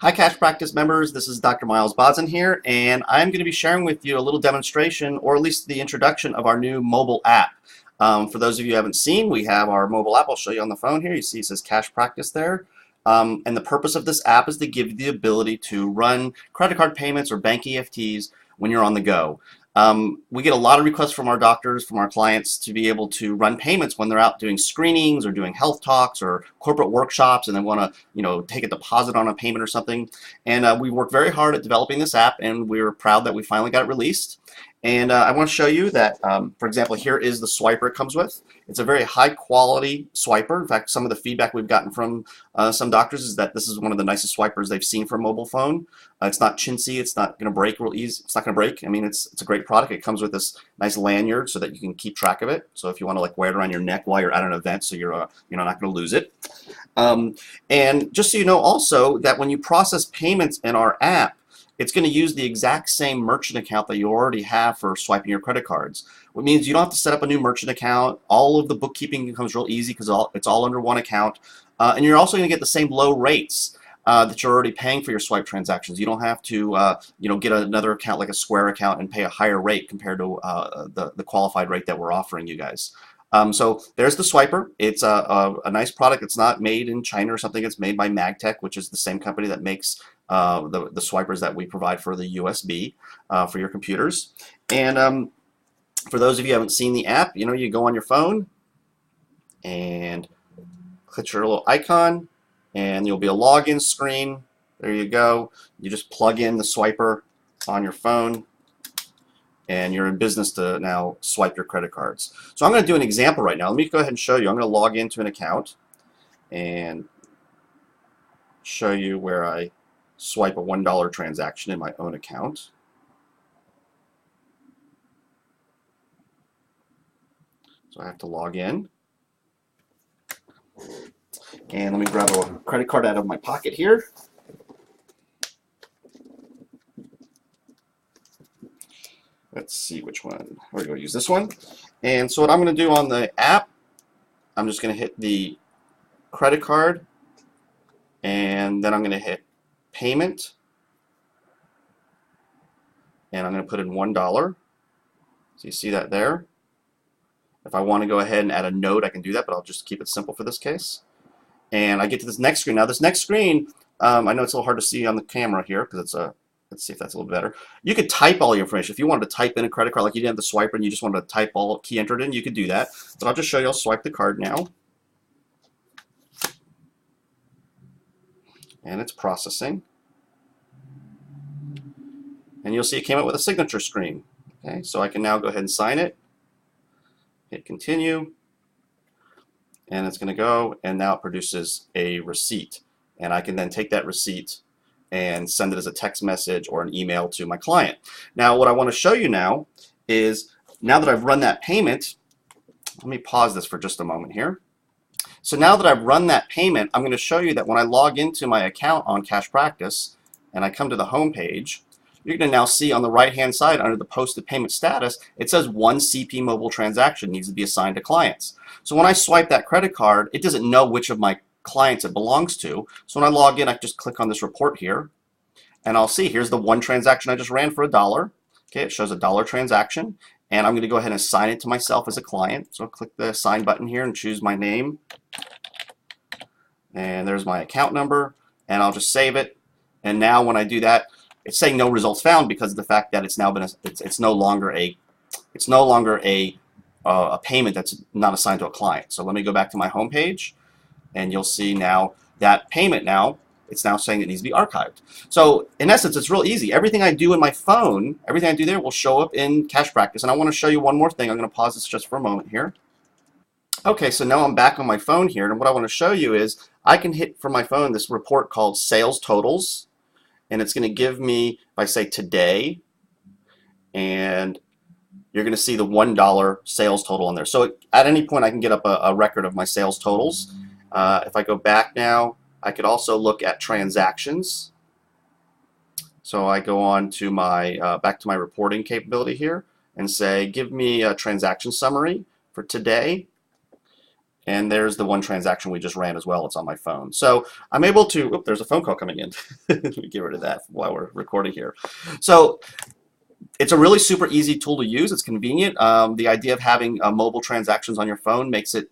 Hi Cash Practice members, this is Dr. Miles Bodzin here, and I'm going to be sharing with you a little demonstration, or at least the introduction of our new mobile app. For those of you who haven't seen, we have our mobile app. I'll show you on the phone here. You see it says Cash Practice there. And the purpose of this app is to give you the ability to run credit card payments or bank EFTs when you're on the go. We get a lot of requests from our doctors, from our clients, to be able to run payments when they're out doing screenings or doing health talks or corporate workshops, and they want to, take a deposit on a payment or something. And we worked very hard at developing this app, and we're proud that we finally got it released. And I want to show you that, for example, here is the swiper it comes with. It's a very high quality swiper. In fact, some of the feedback we've gotten from some doctors is that this is one of the nicest swipers they've seen for a mobile phone. It's not chintzy. It's not going to break real easy. It's not going to break. I mean, it's a great product. It comes with this nice lanyard so that you can keep track of it. So if you want to wear it around your neck while you're at an event, so you're not going to lose it. And just so you know also that when you process payments in our app, it's going to use the exact same merchant account that you already have for swiping your credit cards. Which means you don't have to set up a new merchant account. All of the bookkeeping becomes real easy because it's all under one account. And you're also going to get the same low rates that you're already paying for your swipe transactions. You don't have to get another account like a Square account and pay a higher rate compared to the qualified rate that we're offering you guys. So there's the swiper. It's a nice product. It's not made in China or something. It's made by Magtech, which is the same company that makes the swipers that we provide for the USB for your computers. And for those of you who haven't seen the app, you go on your phone and click your little icon, and you'll be a login screen. There you go. You just plug in the swiper on your phone, and you're in business to now swipe your credit cards. So I'm going to do an example right now. Let me go ahead and show you. I'm going to log into an account and show you where I swipe a $1 transaction in my own account. So I have to log in. And let me grab a credit card out of my pocket here. Let's see which one. We're going to use this one. And so what I'm going to do on the app, I'm just going to hit the credit card, and then I'm going to hit payment, and I'm going to put in $1. So you see that there. If I want to go ahead and add a note, I can do that, but I'll just keep it simple for this case. And I get to this next screen. Now this next screen, I know it's a little hard to see on the camera here because it's a let's see if that's a little better. You could type all your information. If you wanted to type in a credit card, like you didn't have the swiper and you just wanted to type all key entered in, you could do that. But I'll just show you. I'll swipe the card now. And it's processing. And you'll see it came up with a signature screen. Okay, so I can now go ahead and sign it. Hit continue. And it's going to go, and now it produces a receipt. And I can then take that receipt and send it as a text message or an email to my client. Now what I want to show you now is, now that I've run that payment, let me pause this for just a moment here. So now that I've run that payment, I'm going to show you that when I log into my account on Cash Practice and I come to the home page, you're going to now see on the right hand side under the posted payment status, it says one CP mobile transaction needs to be assigned to clients. So when I swipe that credit card, it doesn't know which of my clients it belongs to. So when I log in, I just click on this report here, and I'll see here's the one transaction I just ran for $1. Okay, it shows a $1 transaction, and I'm going to go ahead and assign it to myself as a client. So I'll click the assign button here and choose my name, and there's my account number, and I'll just save it. And now when I do that, it's saying no results found because of the fact that it's now been it's no longer a payment that's not assigned to a client. So let me go back to my home page. And you'll see now that payment it's now saying it needs to be archived. So in essence, it's real easy. Everything I do in my phone, everything I do there will show up in Cash Practice. And I want to show you one more thing. I'm going to pause this just for a moment here. Okay, so now I'm back on my phone here. And what I want to show you is I can hit from my phone this report called Sales Totals. And it's going to give me, if I say today, and you're going to see the $1 sales total on there. So at any point, I can get up a record of my sales totals. If I go back now, I could also look at transactions. So I go on to my back to my reporting capability here and say, give me a transaction summary for today. And there's the one transaction we just ran as well. It's on my phone. So I'm able to, there's a phone call coming in. Let me get rid of that while we're recording here. So it's a really super easy tool to use. It's convenient. The idea of having mobile transactions on your phone makes it,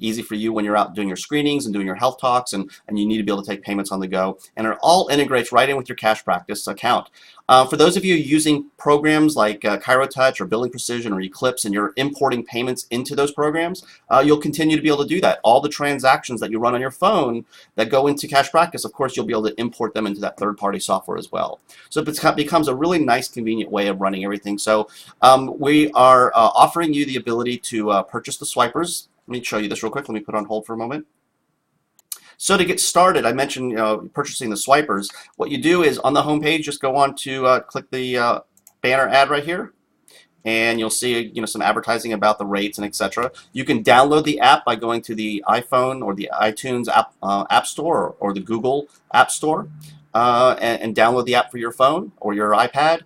easy for you when you're out doing your screenings and doing your health talks, and you need to be able to take payments on the go. And it all integrates right in with your Cash Practice account. For those of you using programs like ChiroTouch or Billing Precision or Eclipse, and you're importing payments into those programs, you'll continue to be able to do that. All the transactions that you run on your phone that go into Cash Practice, of course, you'll be able to import them into that third-party software as well. So it becomes a really nice, convenient way of running everything. So we are offering you the ability to purchase the swipers. Let me show you this real quick. Let me put it on hold for a moment. So to get started, I mentioned purchasing the swipers. What you do is on the home page, just go on to click the banner ad right here, and you'll see some advertising about the rates and etc. You can download the app by going to the iPhone or the iTunes app Store or the Google App Store and download the app for your phone or your iPad.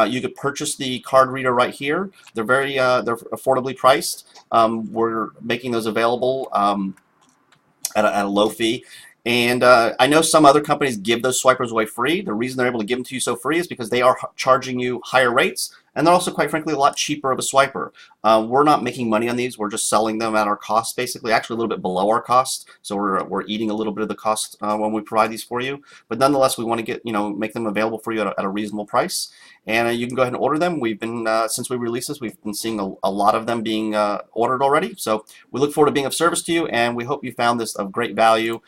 You could purchase the card reader right here. They're they're affordably priced. We're making those available at a low fee. And I know some other companies give those swipers away free. The reason they're able to give them to you so free is because they are charging you higher rates, and they're also, quite frankly, a lot cheaper of a swiper. We're not making money on these. We're just selling them at our cost, basically, actually a little bit below our cost. So we're eating a little bit of the cost when we provide these for you. But nonetheless, we want to make them available for you at a reasonable price. And you can go ahead and order them. We've been, since we released this, we've been seeing a lot of them being ordered already. So we look forward to being of service to you, and we hope you found this of great value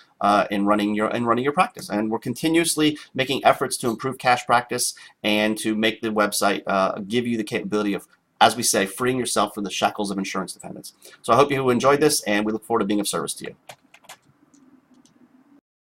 in running your practice. And we're continuously making efforts to improve Cash Practice and to make the website give you the capability of, as we say, freeing yourself from the shackles of insurance dependence. So I hope you enjoyed this, and we look forward to being of service to you.